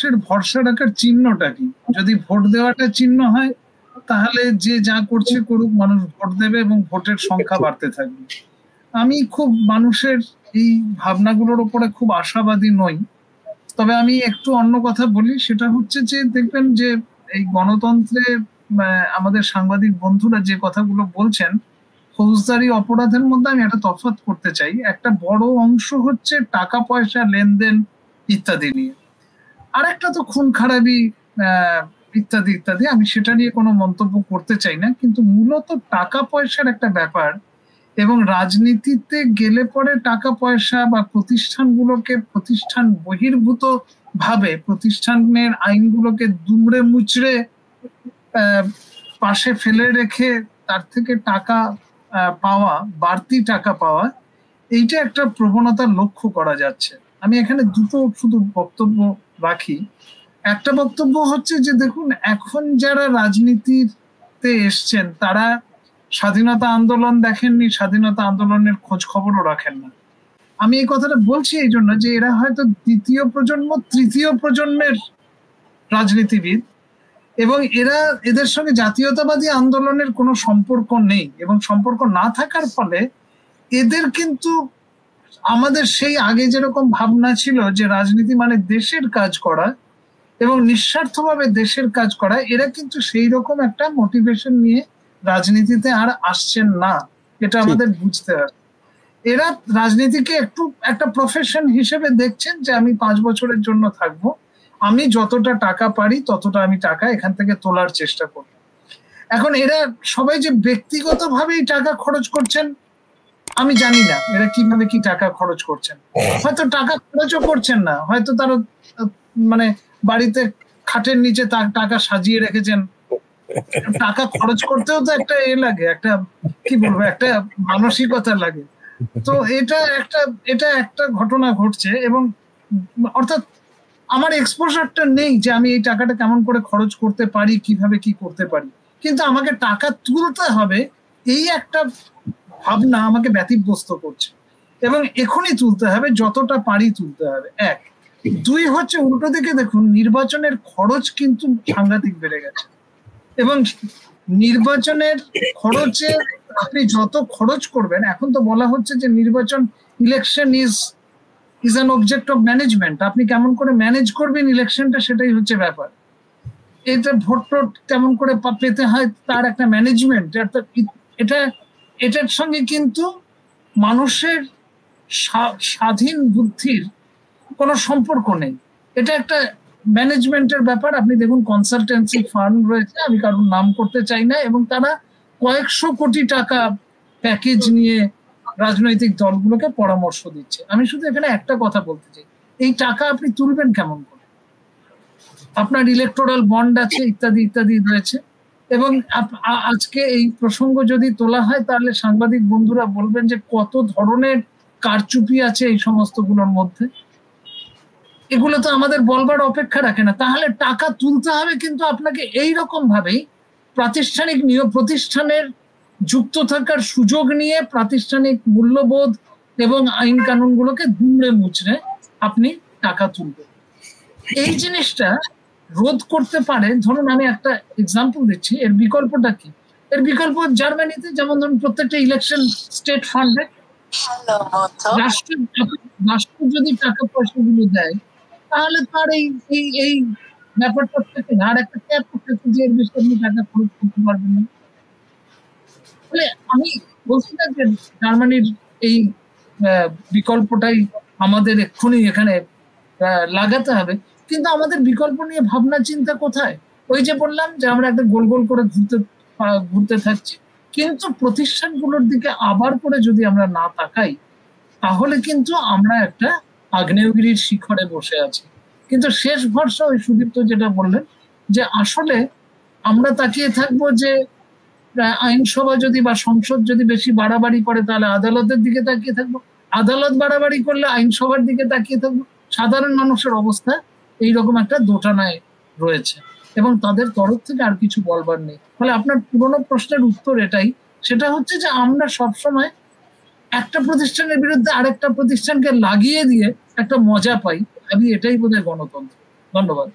মানুষের ভরসা রাখার চিহ্নটা কি? যদি ভোট দেওয়াটা চিহ্ন হয়, তাহলে যে যা করছে করুক, মানুষ ভোট দেবে এবং ভোটের সংখ্যা বাড়তে থাকবে। আমি খুব মানুষের এই ভাবনাগুলোর উপরে খুব আশাবাদী নই। তবে আমি একটু অন্য কথা বলি, সেটা হচ্ছে যে দেখবেন যে এই গণতন্ত্রে আমাদের সাংবাদিক বন্ধুরা যে কথাগুলো বলছেন, ফৌজদারি অপরাধের মধ্যে আমি একটা তফাৎ করতে চাই। একটা বড় অংশ হচ্ছে টাকা পয়সা লেনদেন ইত্যাদি নিয়ে, আর একটা তো খুন খারাপি আহ ইত্যাদি ইত্যাদি। আমি সেটা নিয়ে কোনো মন্তব্য করতে চাই না, কিন্তু মূলত টাকা পয়সার একটা ব্যাপার। এবং রাজনীতিতে গেলে পরে টাকা পয়সা বা প্রতিষ্ঠানগুলোকে প্রতিষ্ঠান বহির্ভূত ভাবে প্রতিষ্ঠানের আইনগুলোকে দুমড়ে মুচড়ে পাশে ফেলে রেখে তার থেকে টাকা পাওয়া, বাড়তি টাকা পাওয়া, এইটা একটা প্রবণতা লক্ষ্য করা যাচ্ছে। আমি এখানে দুটো শুধু বক্তব্য রাখি। একটা বক্তব্য হচ্ছে যে দেখুন, এখন যারা রাজনীতিতে এসছেন তারা স্বাধীনতা আন্দোলন দেখেননি, স্বাধীনতা আন্দোলনের খোঁজ খবরও রাখেন না। আমি এই কথাটা বলছি এই জন্য যে এরা হয়তো দ্বিতীয় প্রজন্ম, তৃতীয় প্রজন্মের রাজনীতিবিদ, এবং এদের সঙ্গে জাতীয়তাবাদী আন্দোলনের কোনো সম্পর্ক নেই। এবং সম্পর্ক না থাকার ফলে এদের কিন্তু আমাদের সেই আগে যেরকম ভাবনা ছিল যে রাজনীতি মানে দেশের কাজ করা এবং নিঃস্বার্থভাবে দেশের কাজ করা, এরা কিন্তু সেই রকম একটা মোটিভেশন নিয়ে রাজনীতিতে আর আসছেন না। এটা আমাদের বুঝতে হবে। এরা রাজনীতিকে একটা প্রফেশন হিসেবে দেখছেন যে আমি 5 বছরের জন্য থাকবো, আমি যতটা টাকা পারি ততটা আমি টাকা এখান থেকে তোলার চেষ্টা করব। এখন এরা সবাই যে ব্যক্তিগতভাবেই টাকা খরচ করছেন আমি জানি না এরা কিভাবে কি টাকা খরচ করছেন। হয়তো টাকা খরচও করছেন না, হয়তো তারা মানে বাড়িতে খাটের নিচে তার টাকা সাজিয়ে রেখেছেন। টাকা খরচ করতেও তো একটা লাগে, একটা কি বলবো, একটা মানসিকতা লাগে। তো এটা একটা ঘটনা ঘটছে। এবং অর্থাৎ আমার এক্সপোজারটা নেই যে আমি এই টাকাটা কেমন করে খরচ করতে পারি, কিভাবে কি করতে পারি, কিন্তু আমাকে টাকা তুলতে হবে এই একটা ভাবনা আমাকে ব্যতিব্যস্ত করছে। এবং এখনই তুলতে হবে, যতটা পারি তুলতে হবে। এক, দুই হচ্ছে উল্টো দিকে দেখুন, নির্বাচনের খরচ কিন্তু সাংঘাতিক বেড়ে গেছে। এবং নির্বাচনের খরচে আপনি যত খরচ করবেন, এখন তো বলা হচ্ছে যে নির্বাচন, election is an object of management. আপনি কেমন করে ম্যানেজ করবেন ইলেকশনটা, সেটাই হচ্ছে ব্যাপার। এটা ভোট টোট কেমন করে পেতে হয় তার একটা ম্যানেজমেন্ট। এটার সঙ্গে কিন্তু মানুষের স্বাধীন বুদ্ধির কোনো সম্পর্ক নেই। এটা একটা ম্যানেজমেন্টের ব্যাপার। আপনি দেখুন কনসালটেন্সি ফার্ম রয়েছে, আমি কারোর নাম করতে চাই না, এবং তারা কয়েকশো কোটি টাকা প্যাকেজ নিয়ে রাজনৈতিক দলগুলোকে পরামর্শ দিচ্ছে। আমি শুধু এখানে একটা কথা বলতে চাই, এই টাকা আপনি তুলবেন কেমন করে? আপনার ইলেকটোরাল বন্ড আছে, ইত্যাদি ইত্যাদি রয়েছে। এবং আজকে এই প্রসঙ্গ যদি তোলা হয় তাহলে সাংবাদিক বন্ধুরা বলবেন যে কত ধরনের কারচুপি আছে এই সমস্ত গুলোর মধ্যে। এগুলো তো আমাদের বলবার অপেক্ষা রাখে না। তাহলে টাকা তুলতে হবে কিন্তু আপনাকে এইরকম ভাবেই প্রাতিষ্ঠানিক প্রতিষ্ঠানের যুক্ত থাকার সুযোগ নিয়ে প্রাতিষ্ঠানিক মূল্যবোধ এবং আইন কানুনগুলোকে দুমড়ে মুচড়ে আপনি টাকা তুলবেন। এই জিনিসটা রোধ করতে পারে। ধরুন আমি একটা এক্সাম্পল দিচ্ছি, এর বিকল্পটা কি? এর বিকল্প জার্মানিতে যেমন ধরুন প্রত্যেকটা ইলেকশন স্টেট ফান্ডে রাষ্ট্র যদি টাকা পয়সা গুলো দেয়, তাহলে তার এই ব্যাপারটা থেকে না, আর একটা ক্যাপ থাকে যে এর বেশি আপনি টাকা খরচ করতে পারবেন না। ফলে আমি বলছি না যে জার্মানির এই বিকল্পটাই আমাদের এক্ষুনি এখানে লাগাতে হবে, কিন্তু আমাদের বিকল্প নিয়ে ভাবনা চিন্তা কোথায়? ওই যে বললাম যে আমরা একটা গোল গোল করে ঘুরতে থাকছি, কিন্তু প্রতিষ্ঠানগুলোর দিকে আবার করে যদি আমরা না তাকাই, তাহলে কিন্তু আমরা একটা আগ্নেয়গিরির শিখরে বসে আছি। কিন্তু শেষ ভরসা ওই সুদীপ্ত যেটা বললেন, যে আসলে আমরা তাকিয়ে থাকবো যে আইনসভা যদি বা সংসদ যদি বেশি বাড়াবাড়ি করে তাহলে আদালতের দিকে তাকিয়ে থাকবো, আদালত বাড়াবাড়ি করলে আইনসভার দিকে তাকিয়ে থাকবো। সাধারণ মানুষের অবস্থা এইরকম একটা দোটানায় রয়েছে, এবং তাদের তরফ থেকে আর কিছু বলবার নেই। ফলে আপনার পুরনো প্রশ্নের উত্তর এটাই, সেটা হচ্ছে যে আমরা সবসময় একটা প্রতিষ্ঠানের বিরুদ্ধে আরেকটা প্রতিষ্ঠানকে লাগিয়ে দিয়ে একটা মজা পাই। আমি এটাই বোধহয় গণতন্ত্র। ধন্যবাদ।